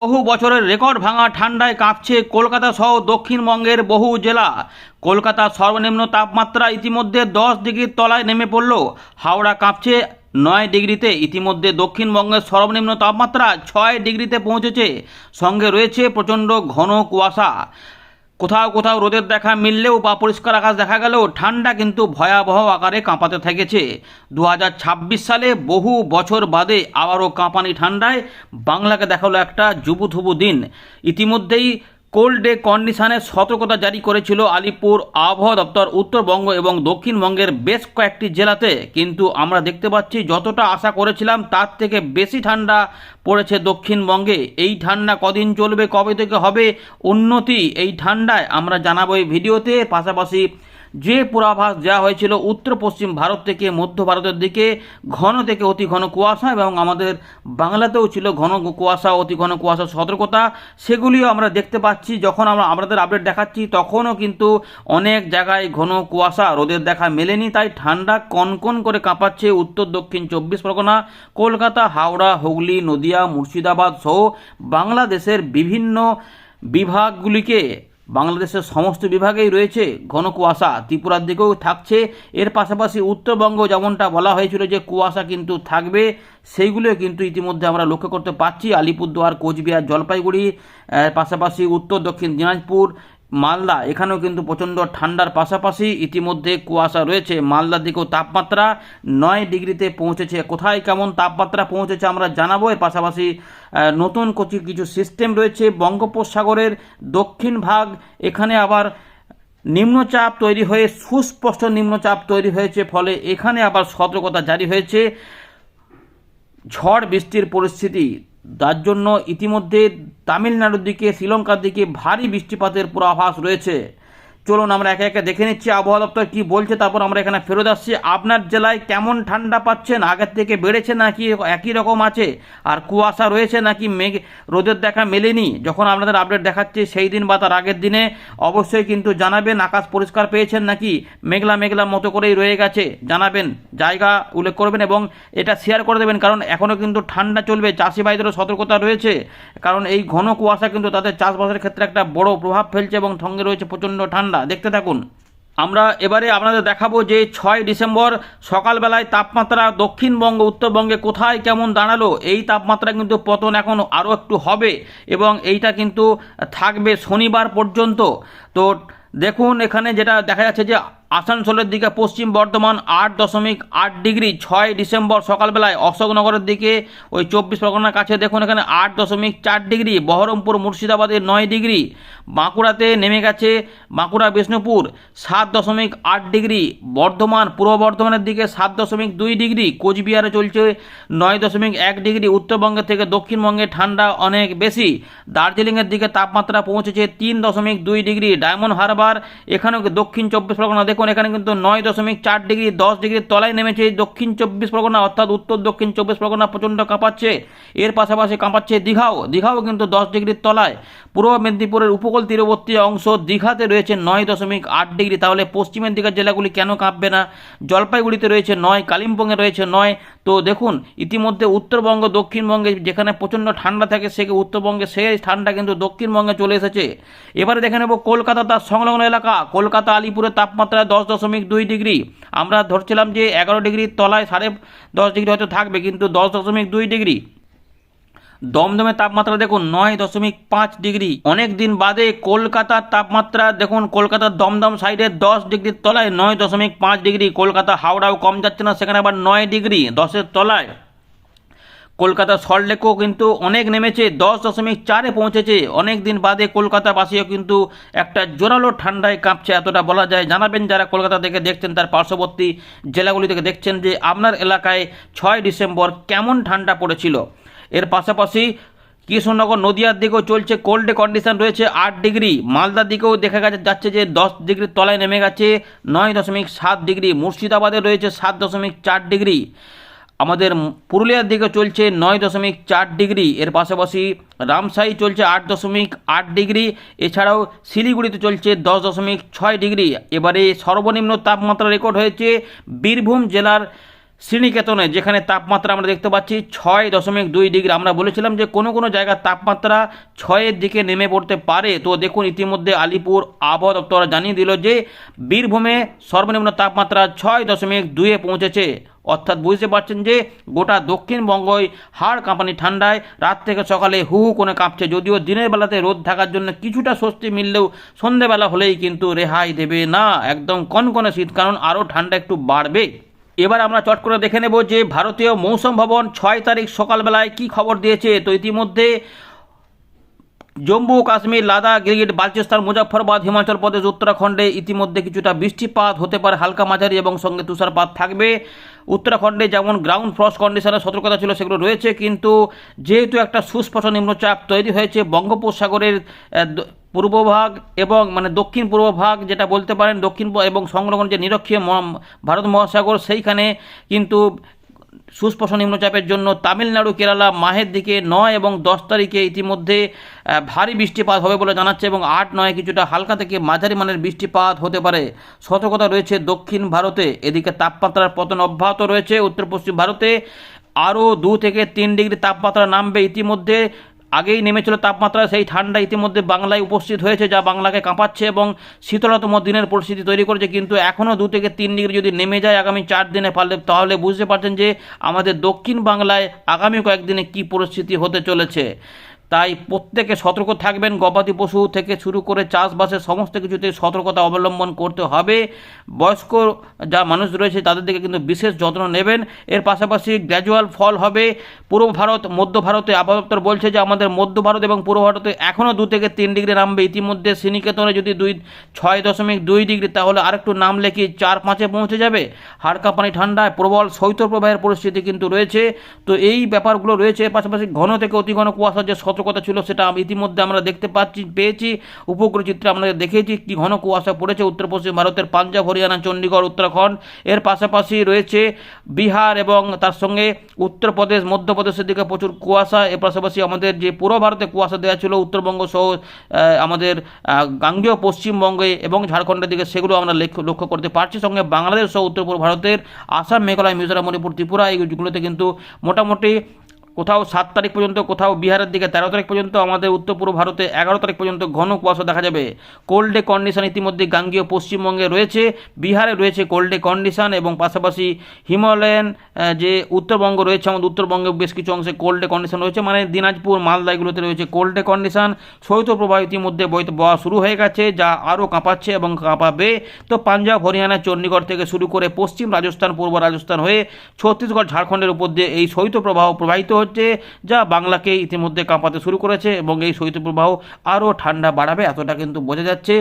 বহু বছরের রেকর্ড ভাঙা ঠান্ডায় কাঁপছে কলকাতা সহ দক্ষিণবঙ্গের বহু জেলা। কলকাতার সর্বনিম্ন তাপমাত্রা ইতিমধ্যে 10 ডিগ্রির তলায় নেমে পড়ল। হাওড়া কাঁপছে 9 ডিগ্রিতে। ইতিমধ্যে দক্ষিণবঙ্গের সর্বনিম্ন তাপমাত্রা 6 ডিগ্রিতে পৌঁছেছে। সঙ্গে রয়েছে প্রচণ্ড ঘন কুয়াশা। কোথাও কোথাও রোদের দেখা মিললেও বা পরিষ্কার আকাশ দেখা গেলেও ঠান্ডা কিন্তু ভয়াবহ আকারে কাঁপাতে থেকেছে। 2026 সালে বহু বছর বাদে আবারও কাঁপানি ঠান্ডায় বাংলাকে দেখালো একটা জুবুথুবু দিন। ইতিমধ্যেই কোল্ড ডে কন্ডিশনের সতর্কতা জারি করেছিল আলিপুর আবহাওয়া দপ্তর উত্তরবঙ্গ এবং দক্ষিণবঙ্গের বেশ কয়েকটি জেলাতে। কিন্তু আমরা দেখতে পাচ্ছি যতটা আশা করেছিলাম তার থেকে বেশি ঠান্ডা পড়েছে দক্ষিণবঙ্গে। এই ঠান্ডা কদিন চলবে, কবে থেকে হবে উন্নতি এই ঠান্ডায় আমরা জানাবো এই ভিডিওতে। পাশাপাশি যে পূর্বাভাস দেওয়া হয়েছিল উত্তর পশ্চিম ভারত থেকে মধ্য ভারতের দিকে ঘন থেকে অতি ঘন কুয়াশা, এবং আমাদের বাংলাতেও ছিল ঘন কুয়াশা অতি ঘন কুয়াশার সতর্কতা, সেগুলিও আমরা দেখতে পাচ্ছি। যখন আমরা আপনাদের আপডেট দেখাচ্ছি তখনও কিন্তু অনেক জায়গায় ঘন কুয়াশা, রোদের দেখা মেলেনি। তাই ঠান্ডা কনকন করে কাঁপাচ্ছে উত্তর দক্ষিণ 24 পরগনা, কলকাতা, হাওড়া, হুগলি, নদিয়া, মুর্শিদাবাদ সহ বাংলাদেশের বিভিন্ন বিভাগগুলিকে। বাংলাদেশের সমস্ত বিভাগেই রয়েছে ঘন কুয়াশা, ত্রিপুরার দিকেও থাকছে। এর পাশাপাশি উত্তরবঙ্গ যেমনটা বলা হয়েছিল যে কুয়াশা কিন্তু থাকবে, সেইগুলো কিন্তু ইতিমধ্যে আমরা লক্ষ্য করতে পারছি। আলিপুরদুয়ার, কোচবিহার, জলপাইগুড়ি, পাশাপাশি উত্তর দক্ষিণ দিনাজপুর, মালদা, এখানেও কিন্তু প্রচণ্ড ঠান্ডার পাশাপাশি ইতিমধ্যে কুয়াশা রয়েছে। মালদার দিকেও তাপমাত্রা 9 ডিগ্রিতে পৌঁছেছে। কোথায় কেমন তাপমাত্রা পৌঁছেছে আমরা জানাবো। এর পাশাপাশি নতুন কিছু সিস্টেম রয়েছে বঙ্গোপসাগরের দক্ষিণ ভাগ, এখানে আবার নিম্নচাপ তৈরি হয়ে সুস্পষ্ট নিম্নচাপ তৈরি হয়েছে, ফলে এখানে আবার সতর্কতা জারি হয়েছে ঝড় বৃষ্টির পরিস্থিতি। তার জন্য ইতিমধ্যে তামিলনাড়ুর দিকে, শ্রীলঙ্কার দিকে ভারী বৃষ্টিপাতের পূর্বাভাস রয়েছে। চলুন আমরা একে একে দেখে নিচ্ছি আবহাওয়া দপ্তর কী বলছে, তারপর আমরা এখানে ফেরত আসছি। আপনার জেলায় কেমন ঠান্ডা পাচ্ছেন, আগের থেকে বেড়েছে নাকি একই রকম আছে, আর কুয়াশা রয়েছে নাকি রোদের দেখা মেলেনি। যখন আপনাদের আপডেট দেখাচ্ছি সেই দিন বা তার আগের দিনে অবশ্যই কিন্তু জানাবেন। আকাশ পরিষ্কার পেয়েছেন নাকি মেঘলা মেঘলা মতো করেই রয়ে গেছে জানাবেন, জায়গা উল্লেখ করবেন এবং এটা শেয়ার করে দেবেন, কারণ এখনও কিন্তু ঠান্ডা চলবে। চাষি ভাইদেরও সতর্কতা রয়েছে, কারণ এই ঘন কুয়াশা কিন্তু তাদের চাষবাসের ক্ষেত্রে একটা বড় প্রভাব ফেলছে এবং সঙ্গে রয়েছে প্রচণ্ড ঠান্ডা। দেখতে থাকুন। আমরা এবারে আপনাদের দেখাবো যে 6 ডিসেম্বর সকালবেলায় তাপমাত্রা দক্ষিণবঙ্গ উত্তরবঙ্গে কোথায় কেমন দাঁড়ালো। এই তাপমাত্রা কিন্তু পতন এখন আরও একটু হবে এবং এইটা কিন্তু থাকবে শনিবার পর্যন্ত। তো দেখুন এখানে যেটা দেখা যাচ্ছে যে আসানসোলের দিকে পশ্চিম বর্ধমান 8.8 ডিগ্রি 6 ডিসেম্বর সকালবেলায়। অশোকনগরের দিকে ওই 24 পরগনার কাছে দেখুন এখানে 8.4 ডিগ্রি। বহরমপুর মুর্শিদাবাদে 9 ডিগ্রি। বাঁকুড়াতে নেমে গেছে, বাঁকুড়া বিষ্ণুপুর 7.8 ডিগ্রি। বর্ধমান, পূর্ব বর্ধমানের দিকে 7.2 ডিগ্রি। কোচবিহারে চলছে 9.1 ডিগ্রি। উত্তরবঙ্গের থেকে দক্ষিণবঙ্গে ঠান্ডা অনেক বেশি। দার্জিলিংয়ের দিকে তাপমাত্রা পৌঁছেছে 3.2 ডিগ্রি। ডায়মন্ড হারবার, এখানেও দক্ষিণ 24 পরগনা দেখুন এখানে কিন্তু 9.4 ডিগ্রি, 10 ডিগ্রির তলায় নেমেছে দক্ষিণ 24 পরগনা, অর্থাৎ উত্তর দক্ষিণ 24 পরগনা প্রচণ্ড কাঁপাচ্ছে। এর পাশাপাশি কাঁপাচ্ছে দীঘাও কিন্তু 10 ডিগ্রির তলায়। পূর্ব মেদিনীপুরের উপকূল তীরবর্তী অংশ দীঘাতে রয়েছে 9.8 ডিগ্রি। তাহলে পশ্চিমের দিকের জেলাগুলি কেন কাঁপবে না? জলপাইগুড়িতে রয়েছে 9, কালিম্পংয়ে রয়েছে 9। তো দেখুন ইতিমধ্যে উত্তরবঙ্গ দক্ষিণবঙ্গে যেখানে প্রচণ্ড ঠান্ডা থাকে সেখানে উত্তরবঙ্গে সেই ঠান্ডা কিন্তু দক্ষিণবঙ্গে চলে এসেছে। এবারে দেখে নেব কলকাতা তার সংলগ্ন এলাকা। কলকাতা আলিপুরের তাপমাত্রা 10.2 ডিগ্রি। আমরা ধরছিলাম যে 11 ডিগ্রির তলায় 10.5 ডিগ্রি হয়তো থাকবে, কিন্তু 10.2 ডিগ্রি। দমদমের তাপমাত্রা দেখুন 9.5 ডিগ্রি। অনেক দিন বাদে কলকাতার তাপমাত্রা দেখুন, কলকাতার দমদম সাইডে 10 ডিগ্রির তলায় 9.5 ডিগ্রি। কলকাতা হাওড়াও কম যাচ্ছে না, সেখানে আবার 9 ডিগ্রি 10-এর তলায়। কলকাতা সল্টলেকেও কিন্তু অনেক নেমেছে, 10.4-এ পৌঁছেছে। অনেক দিন বাদে কলকাতাবাসীও কিন্তু একটা জোরালো ঠান্ডায় কাঁপছে, এতটা বলা যায়। জানাবেন যারা কলকাতা থেকে দেখছেন, তার পার্শ্ববর্তী জেলাগুলি থেকে দেখছেন, যে আপনার এলাকায় 6 ডিসেম্বর কেমন ঠান্ডা পড়েছিল। এর পাশাপাশি কৃষ্ণনগর নদিয়ার দিকেও চলছে কোল্ড ডে কন্ডিশন রয়েছে 8 ডিগ্রি। মালদার দিকেও দেখা যাচ্ছে যে 10 ডিগ্রির তলায় নেমে গেছে 9.7 ডিগ্রি। মুর্শিদাবাদে রয়েছে 7.4 ডিগ্রি। আমাদের পুরুলিয়ার দিকে চলছে 9.4 ডিগ্রি। এর পাশাপাশি রামসাই চলছে 8.8 ডিগ্রি। এছাড়াও শিলিগুড়িতে চলছে 10.6 ডিগ্রি। এবারে সর্বনিম্ন তাপমাত্রা রেকর্ড হয়েছে বীরভূম জেলার শ্রীনিকেতনে যেখানে তাপমাত্রা আমরা দেখতে পাচ্ছি 6.2 ডিগ্রি। আমরা বলেছিলাম যে কোনো কোনো জায়গার তাপমাত্রা 6-এর দিকে নেমে পড়তে পারে। তো দেখুন ইতিমধ্যে আলিপুর আবহাওয়া দপ্তর জানিয়ে দিল যে বীরভূমে সর্বনিম্ন তাপমাত্রা 6.2-এ পৌঁছেছে। অর্থাৎ বুঝতে পারছেন যে গোটা দক্ষিণবঙ্গই হাড় কাঁপানি ঠান্ডায় রাত থেকে সকালে হু হু করে কাঁপছে। যদিও দিনের বেলাতে রোদ থাকার জন্য কিছুটা স্বস্তি মিললেও সন্ধেবেলা হলেই কিন্তু রেহাই দেবে না, একদম কনকনে শীত, কারণ আরও ঠান্ডা একটু বাড়বে। এবার আমরা চট করে দেখে নেব যে ভারতীয় মৌসুম ভবন 6 তারিখ সকালবেলায় কি খবর দিয়েছে। তো ইতিমধ্যে জম্মু কাশ্মীর, লাদাখ, গিলগিট, বালচিস্তান, মুজফ্ফরবাদ, হিমাচল প্রদেশ, উত্তরাখণ্ডে ইতিমধ্যে কিছুটা বৃষ্টিপাত হতে পারে, হালকা মাঝারি, এবং সঙ্গে তুষারপাত থাকবে। উত্তরাখণ্ডে যেমন গ্রাউন্ড ফ্রস্ট কন্ডিশনের সতর্কতা ছিল সেগুলো রয়েছে, কিন্তু যেহেতু একটা সুস্পষ্ট নিম্নচাপ তৈরি হয়েছে বঙ্গোপসাগরের পূর্বভাগ এবং মানে দক্ষিণ পূর্ব ভাগ যেটা বলতে পারেন, দক্ষিণ এবং সংলগ্ন যে নিরক্ষীয় ভারত মহাসাগর, সেইখানে কিন্তু সুস্পষ্ট নিম্নচাপের জন্য তামিলনাড়ু, কেরালা, মাহের দিকে 9 এবং 10 তারিখে ইতিমধ্যে ভারী বৃষ্টিপাত হবে বলে জানাচ্ছে, এবং 8-9 কিছুটা হালকা থেকে মাঝারি মানের বৃষ্টিপাত হতে পারে। সতর্কতা রয়েছে দক্ষিণ ভারতে। এদিকে তাপমাত্রার পতন অব্যাহত রয়েছে। উত্তর পশ্চিম ভারতে আরও 2 থেকে 3 ডিগ্রি তাপমাত্রা নামবে। ইতিমধ্যে আগেই নেমেছিল তাপমাত্রা, সেই ঠান্ডা ইতিমধ্যে বাংলায় উপস্থিত হয়েছে, যা বাংলাকে কাঁপাচ্ছে এবং শীতলতম দিনের পরিস্থিতি তৈরি করেছে। কিন্তু এখনও 2 থেকে 3 ডিগ্রি যদি নেমে যায় আগামী 4 দিনে পারলে, তাহলে বুঝতে পারছেন যে আমাদের দক্ষিণ বাংলায় আগামী কয়েকদিনে কী পরিস্থিতি হতে চলেছে। তাই প্রত্যেকে সতর্ক থাকবেন। গবাদি পশু থেকে শুরু করে চাষবাসের সমস্ত কিছুতে সতর্কতা অবলম্বন করতে হবে। বয়স্ক যা মানুষ রয়েছে তাদের দিকে কিন্তু বিশেষ যত্ন নেবেন। এর পাশাপাশি গ্র্যাজুয়াল ফল হবে পূর্ব ভারত, মধ্য ভারতে। আবহাওয়া দপ্তর বলছে যে আমাদের মধ্য ভারত এবং পূর্ব ভারতে এখনও 2 থেকে 3 ডিগ্রি নামবে। ইতিমধ্যে শ্রীনিকেতনে যদি 6.2 ডিগ্রি, তাহলে আরেকটু নামলে কি 4-5-এ পৌঁছে যাবে। হাড়কাঁপানি ঠান্ডায় প্রবল শৈত্যপ্রবাহের পরিস্থিতি কিন্তু রয়েছে। তো এই ব্যাপারগুলো রয়েছে। এর পাশাপাশি ঘন থেকে অতি ঘন কুয়াশার যে সতর্কতা ছিল সেটা ইতিমধ্যে আমরা দেখতে পেয়েছি। উপগ্রহ চিত্রে আমরা দেখেছি কি ঘন কুয়াশা পড়েছে উত্তর পশ্চিম ভারতের পাঞ্জাব, হরিয়ানা, চণ্ডীগড়, উত্তরাখণ্ড। এর পাশাপাশি রয়েছে বিহার এবং তার সঙ্গে উত্তরপ্রদেশ, মধ্যপ্রদেশের দিকে প্রচুর কুয়াশা। এর পাশাপাশি আমাদের যে পূর্ব ভারতে কুয়াশা দেওয়া ছিল উত্তরবঙ্গ সহ আমাদের গাঙ্গেয় পশ্চিমবঙ্গে এবং ঝাড়খণ্ডের দিকে, সেগুলো আমরা লক্ষ্য করতে পারছি। সঙ্গে বাংলাদেশ সহ উত্তর পূর্ব ভারতের আসাম, মেঘালয়, মিজোরাম, মণিপুর, ত্রিপুরা, এইগুলোতে কিন্তু মোটামুটি কোথাও 7 তারিখ পর্যন্ত, কোথাও বিহারের দিকে 13 তারিখ পর্যন্ত, আমাদের উত্তর পূর্ব ভারতে 11 তারিখ পর্যন্ত ঘন কুয়াশা দেখা যাবে। কোল্ড ডে কন্ডিশন ইতিমধ্যে গাঙ্গেয় পশ্চিমবঙ্গে রয়েছে, বিহারে রয়েছে কোল্ড ডে কন্ডিশন, এবং পাশাপাশি হিমালয়ান যে উত্তরবঙ্গ রয়েছে, আমাদের উত্তরবঙ্গে বেশ কিছু অংশে কোল্ড ডে কন্ডিশন রয়েছে, মানে দিনাজপুর, মালদা এগুলোতে রয়েছে কোল্ড ডে কন্ডিশন। শৈত্যপ্রবাহ ইতিমধ্যে বওয়া শুরু হয়ে গেছে, যা আরও কাঁপাচ্ছে এবং কাঁপাবে। তো পাঞ্জাব, হরিয়ানা, চণ্ডীগড় থেকে শুরু করে পশ্চিম রাজস্থান, পূর্ব রাজস্থান হয়ে ছত্তিশগড়, ঝাড়খণ্ডের উপর দিয়ে এই শৈত্যপ্রবাহ প্রবাহিত হচ্ছে, যা বাংলাকে ইতিমধ্যে কাঁপাতে শুরু করেছে, এবং এই শৈত্যপ্রবাহ আরও ঠান্ডা বাড়াবে, এতটা কিন্তু বোঝা যাচ্ছে।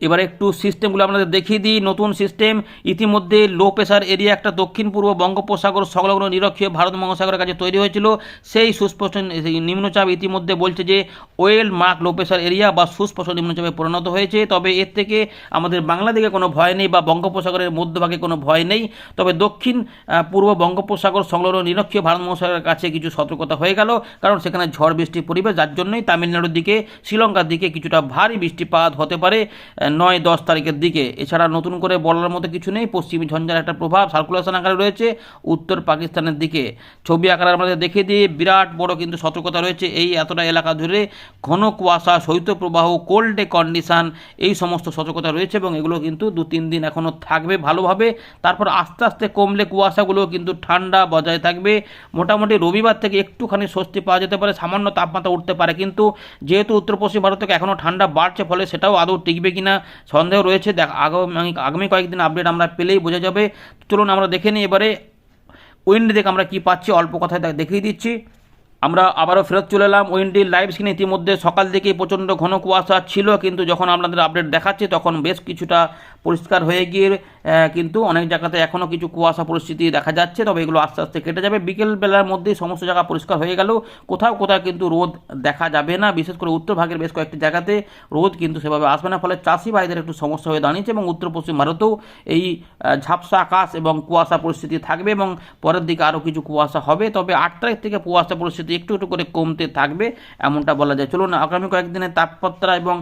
এবার একটু সিস্টেমগুলো আপনাদের দেখিয়ে দিই। নতুন সিস্টেম ইতিমধ্যে লো প্রেশার এরিয়া একটা দক্ষিণ পূর্ব বঙ্গোপসাগর সংলগ্ন নিরক্ষীয় ভারত মহাসাগরের কাছে তৈরি হয়েছিল। সেই সুস্পষ্ট নিম্নচাপ ইতিমধ্যে বলছে যে well mark low pressure area বা সুস্পষ্ট নিম্নচাপে পরিণত হয়েছে। তবে এর থেকে আমাদের বাংলাদেশে কোনো ভয় নেই বা বঙ্গোপসাগরের মধ্যভাগে কোনো ভয় নেই। তবে দক্ষিণ পূর্ব বঙ্গোপসাগর সংলগ্ন নিরক্ষীয় ভারত মহাসাগরের কাছে কিছু সতর্কতা হয়ে গেল, কারণ সেখানে ঝড় বৃষ্টির পরিবেশ, যার জন্যই তামিলনাড়ুর দিকে, শ্রীলঙ্কার দিকে কিছুটা ভারী বৃষ্টিপাত হতে পারে 9-10 তারিখের দিকে। এছাড়া নতুন করে বলার মতো কিছু নেই। পশ্চিমী ঝঞ্ঝার একটা প্রভাব সার্কুলেশন আকারে রয়েছে উত্তর পাকিস্তানের দিকে। ছবি আকারে আমাদের দেখিয়ে দিয়ে বিরাট বড় কিন্তু সতর্কতা রয়েছে। এই এতটা এলাকা ধরে ঘন কুয়াশা, শৈত্যপ্রবাহ, কোল্ড ডে কন্ডিশন, এই সমস্ত সতর্কতা রয়েছে, এবং এগুলো কিন্তু 2-3 দিন এখনও থাকবে ভালোভাবে। তারপর আস্তে আস্তে কমলে কুয়াশাগুলো কিন্তু ঠান্ডা বজায় থাকবে। মোটামুটি রবিবার থেকে একটুখানি স্বস্তি পাওয়া যেতে পারে, সামান্য তাপমাত্রা উঠতে পারে, কিন্তু যেহেতু উত্তর পশ্চিম ভারত থেকে এখনও ঠান্ডা বাড়ছে, ফলে সেটাও আদৌ টিকবে কিনা সন্দেহ রয়েছে। আগামী কয়েকদিন আপডেট আমরা পেলেই বোঝা যাবে। চলুন আমরা দেখে নিই এবারে উইন্ড দেখে আমরা কি পাচ্ছি, অল্প কথায় দেখিয়ে দিচ্ছি। আমরা আবারও ফেরত চলে এলাম উইন্ডির লাইভ স্ক্রিনে। ইতিমধ্যে সকাল থেকেই প্রচণ্ড ঘন কুয়াশা ছিল, কিন্তু যখন আপনাদের আপডেট দেখাচ্ছে তখন বেশ কিছুটা পরিষ্কার হয়ে গিয়ে কিন্তু অনেক জায়গাতে এখনও কিছু কুয়াশা পরিস্থিতি দেখা যাচ্ছে। তবে এগুলো আস্তে আস্তে কেটে যাবে। বিকেল বেলার মধ্যেই সমস্ত জায়গা পরিষ্কার হয়ে গেল। কোথাও কোথাও কিন্তু রোদ দেখা যাবে না, বিশেষ করে উত্তর ভাগের বেশ কয়েকটি জায়গাতে রোদ কিন্তু সেভাবে আসবে না, ফলে চাষি ভাইদের একটু সমস্যা হয়ে দাঁড়িয়েছে। এবং উত্তর পশ্চিম ভারতেও এই ঝাপসা আকাশ এবং কুয়াশা পরিস্থিতি থাকবে, এবং পরের দিকে আরও কিছু কুয়াশা হবে। তবে 8 তারিখ থেকে কুয়াশা পরিস্থিতি একটু একটু করে কমতে থাকবে, এমনটা বলা যায়। চলুন আগামী কয়েকদিনের তাপমাত্রা এবং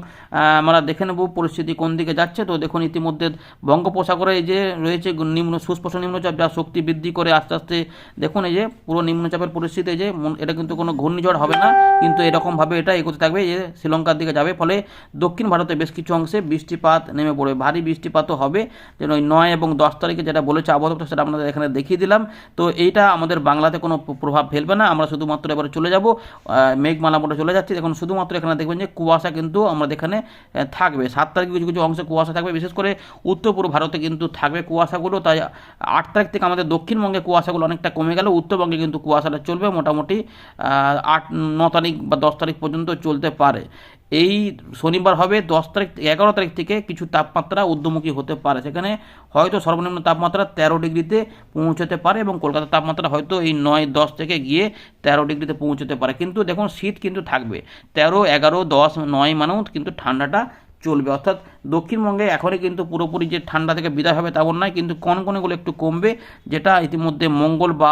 আমরা দেখে নেব পরিস্থিতি কোন দিকে যাচ্ছে। তো দেখুন ইতিমধ্যে ইতিমধ্যে বঙ্গোপসাগরে এই যে রয়েছে সুস্পষ্ট নিম্নচাপ, যা শক্তি বৃদ্ধি করে আস্তে আস্তে দেখুন এই যে পুরো নিম্নচাপের পরিস্থিতি, যে এটা কিন্তু কোনো ঘূর্ণিঝড় হবে না, কিন্তু এরকমভাবে এটা এগোতে থাকবে, যে শ্রীলঙ্কার দিকে যাবে। ফলে দক্ষিণ ভারতে বেশ কিছু অংশে বৃষ্টিপাত নেমে পড়বে, ভারী বৃষ্টিপাতও হবে। যেন ওই 9 এবং 10 তারিখে যেটা বলেছে আবহাওয়া দপ্তর, সেটা আপনাদের এখানে দেখিয়ে দিলাম। তো এইটা আমাদের বাংলাতে কোনো প্রভাব ফেলবে না, আমরা শুধুমাত্র এবারে চলে যাব মেঘমালা মোটে চলে যাচ্ছি। দেখুন শুধুমাত্র এখানে দেখবেন যে কুয়াশা কিন্তু আমাদের এখানে থাকবে। 7 তারিখে কিছু কিছু অংশে কুয়াশা থাকবে, বিশেষ করে উত্তর পূর্ব ভারতে কিন্তু থাকবে কুয়াশাগুলো। তাই 8 তারিখ থেকে আমাদের দক্ষিণবঙ্গে কুয়াশাগুলো অনেকটা কমে গেল, উত্তরবঙ্গে কিন্তু কুয়াশাটা চলবে মোটামুটি 9 তারিখ বা 10 তারিখ পর্যন্ত চলতে পারে। এই শনিবার হবে 10 তারিখ 11 তারিখ থেকে কিছু তাপমাত্রা ঊর্ধ্বমুখী হতে পারে, সেখানে হয়তো সর্বনিম্ন তাপমাত্রা 13 ডিগ্রিতে পৌঁছতে পারে, এবং কলকাতার তাপমাত্রা হয়তো এই 9-10 থেকে গিয়ে 13 ডিগ্রিতে পৌঁছতে পারে। কিন্তু দেখুন শীত কিন্তু থাকবে, 13, 11, 10, 9 মানেও কিন্তু ঠান্ডাটা চলবে। অর্থাৎ দক্ষিণবঙ্গে এখনই কিন্তু পুরোপুরি যে ঠান্ডা থেকে বিদায় হবে তেমন নয়, কিন্তু কনকনেগুলো একটু কমবে, যেটা ইতিমধ্যে মঙ্গল বা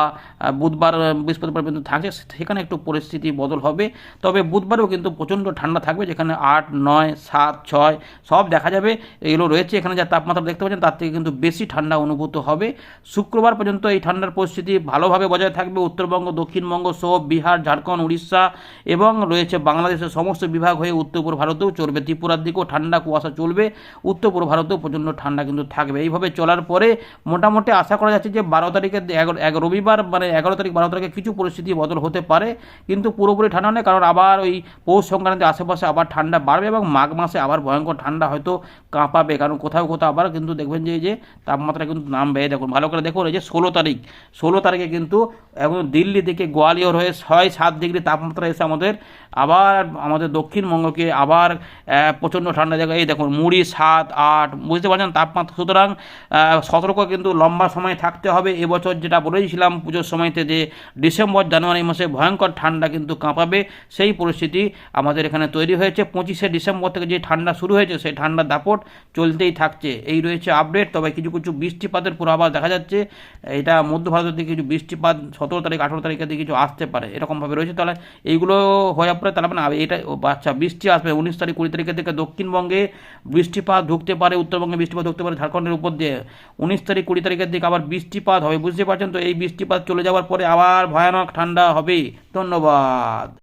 বুধবার বৃহস্পতিবার পর্যন্ত থাকছে, সেখানে একটু পরিস্থিতি বদল হবে। তবে বুধবারেও কিন্তু প্রচণ্ড ঠান্ডা থাকবে, যেখানে 8, 9, 7, 6 সব দেখা যাবে, এগুলো রয়েছে। এখানে যা তাপমাত্রা দেখতে পাচ্ছেন তার থেকে কিন্তু বেশি ঠান্ডা অনুভূত হবে। শুক্রবার পর্যন্ত এই ঠান্ডার পরিস্থিতি ভালোভাবে বজায় থাকবে, উত্তরবঙ্গ, দক্ষিণবঙ্গ সহ বিহার, ঝাড়খণ্ড, উড়িষ্যা এবং রয়েছে বাংলাদেশের সমস্ত বিভাগ হয়ে উত্তর পূর্ব ভারতেও চলবে। ত্রিপুরার দিকেও ঠান্ডা কুয়াশা চলবে, উত্তর পূর্ব ভারতেও প্রচণ্ড ঠান্ডা কিন্তু থাকবে। এইভাবে চলার পরে মোটামুটি আশা করা যাচ্ছে যে 12 তারিখে রবিবার মানে 11 তারিখ 12 তারিখে কিছু পরিস্থিতি বদল হতে পারে, কিন্তু পুরোপুরি ঠান্ডা নেই, কারণ আবার ওই পৌষ সংক্রান্তির আশেপাশে আবার ঠান্ডা বাড়বে, এবং মাঘ মাসে আবার ভয়ঙ্কর ঠান্ডা হয়তো কাঁপাবে, কারণ কোথাও কোথাও আবার কিন্তু দেখবেন যে এই যে তাপমাত্রা কিন্তু নামবে। দেখুন ভালো করে দেখুন, এই যে 16 তারিখে কিন্তু এখন দিল্লি থেকে গোয়ালিয়র হয়ে 6-7 ডিগ্রি তাপমাত্রা এসে আমাদের দক্ষিণবঙ্গকে আবার প্রচণ্ড ঠান্ডা জায়গায়। এই দেখুন মুড়ি 7-8 বুঝতে পারছেন তাপমাত্রা। সুতরাং সতর্ক কিন্তু লম্বা সময় থাকতে হবে। এবছর যেটা বলেছিলাম পুজোর সময়তে, যে ডিসেম্বর জানুয়ারি মাসে ভয়ঙ্কর ঠান্ডা কিন্তু কাঁপাবে, সেই পরিস্থিতি আমাদের এখানে তৈরি হয়েছে। 25শে ডিসেম্বর থেকে যে ঠান্ডা শুরু হয়েছে, সেই ঠান্ডার দাপট চলতেই থাকছে। এই রয়েছে আপডেট। তবে কিছু কিছু বৃষ্টিপাতের পূর্বাভাস দেখা যাচ্ছে, এটা মধ্য ভারতের দিকে কিছু বৃষ্টিপাত 17 তারিখ 18 তারিখের দিকে কিছু আসতে পারে, এরকমভাবে রয়েছে। তাহলে এইগুলো হয়ে পরে তাহলে মানে এটা বাচ্চা বৃষ্টি আসবে 19 তারিখ 20 তারিখের দিকে দক্ষিণবঙ্গে বৃষ্টিপাত ঢুকতে পারে, উত্তরবঙ্গে বৃষ্টিপাত ঢুকতে পারে ঝাড়খণ্ডের উপর দিয়ে। 19 তারিখ 20 তারিখের দিকে আবার বৃষ্টিপাত হবে, বুঝতে পারছেন তো। এই বৃষ্টিপাত চলে যাওয়ার পরে আবার ভয়ানক ঠান্ডা হবে। ধন্যবাদ।